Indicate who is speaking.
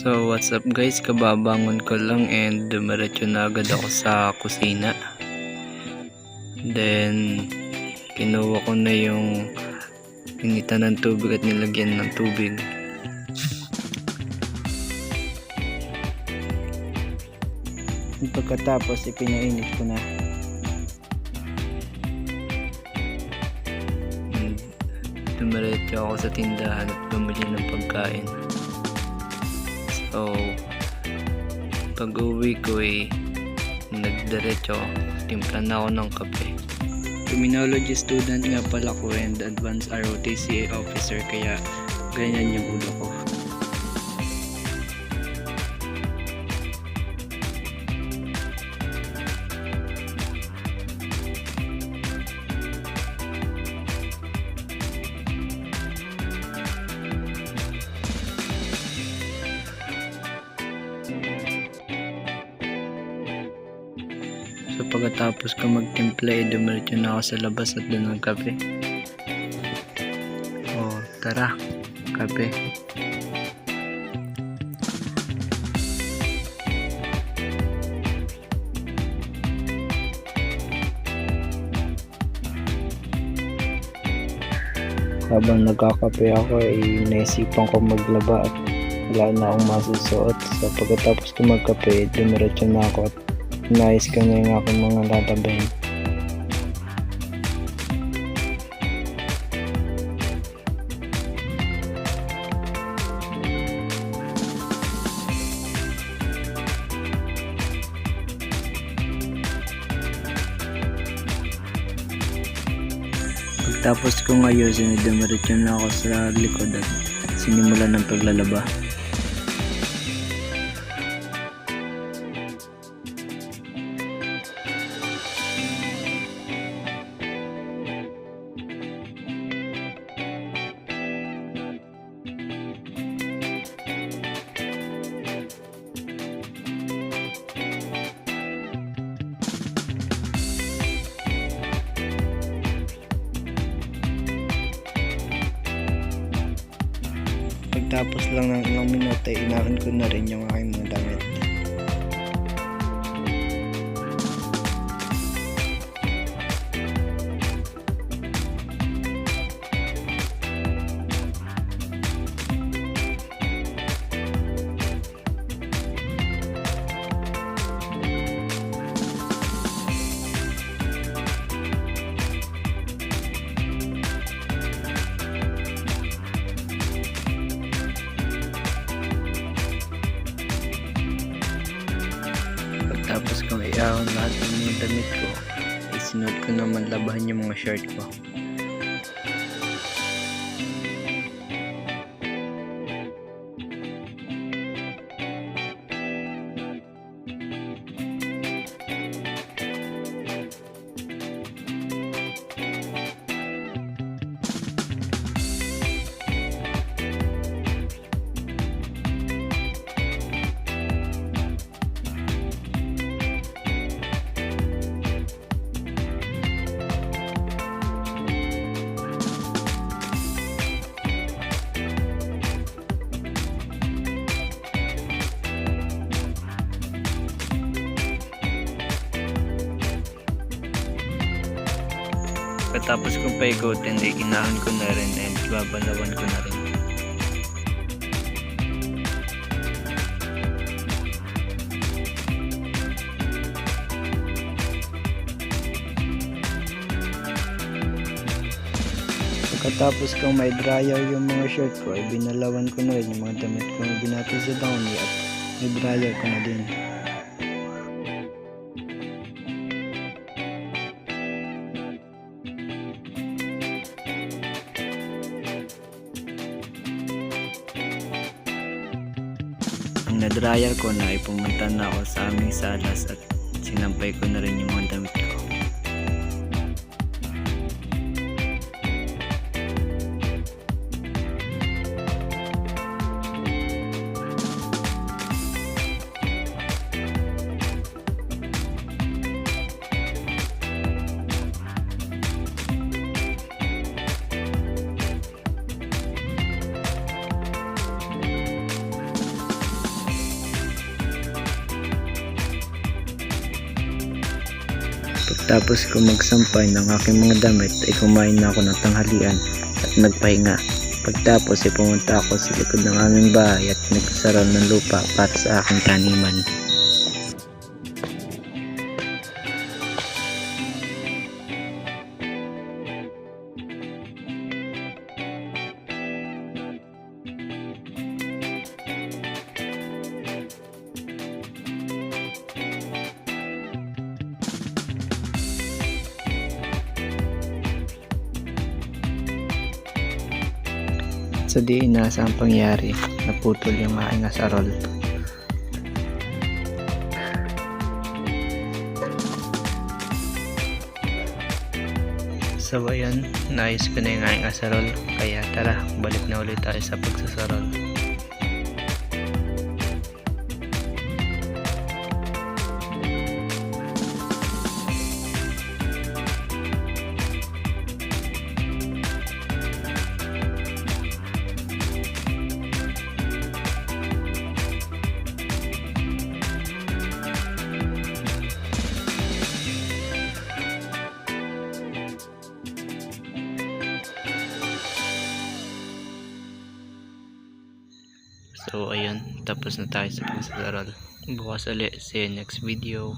Speaker 1: So what's up guys, kababangon ko lang and dumiretso na agad ako sa kusina. Then kinuha ko na yung initan ng tubig at nilagyan ng tubig. Pagkatapos ipinainit ko na. Dumiretso ako sa tindahan at bumili ng pagkain. So pag uwi ko nagdiretso, timpla na ako ng kape. Criminology student nga pala ko and advanced ROTC officer, kaya ganyan yung ulo ko. So pagkatapos ko magtimpla, dumiretso na ako sa labas at doon ng kape. Oh, tara, kape. Habang nagkakape ako naisipan ko maglaba at wala na akong masusuot. So pagkatapos ko magkape, dumiretso na ako at nais ko na yung aking mga lalabahin. Pagtapos kong ayusin, dumiretso na ako sa likod at sinimulan ng paglalaba. Pagtapos lang ng ilang minuto, inaon ko na rin yung aking mga damit. Tapos kung iahon lahat ng mga damit ko, isunod ko naman labahan yung mga shirt ko. Pagkatapos kong paikutin, inahon ko na rin and babalawan ko na rin. Pagkatapos kong may dryer yung mga shirt ko, binalawan ko na rin yung mga damit ko na binati sa downy at may dryer ko na din. Ang na-dryer ko na pumunta na ako sa aming salas at sinampay ko na rin yung mga damit ko. Pagkatapos ko magsampay ng aking mga damit ay kumain na ako ng tanghalian at nagpahinga. Pagtapos ay pumunta ako sa likod ng aming bahay at nagsasaral ng lupa para sa aking taniman. Sa di inaasahang pangyari, naputol yung aking asarol. So ayun, naayos ko na yung aking asarol, kaya tara, balik na ulit tayo sa pagsasarol. So ayun, tapos na tayo sa pagsasarol. Bukas ulit, see you next video.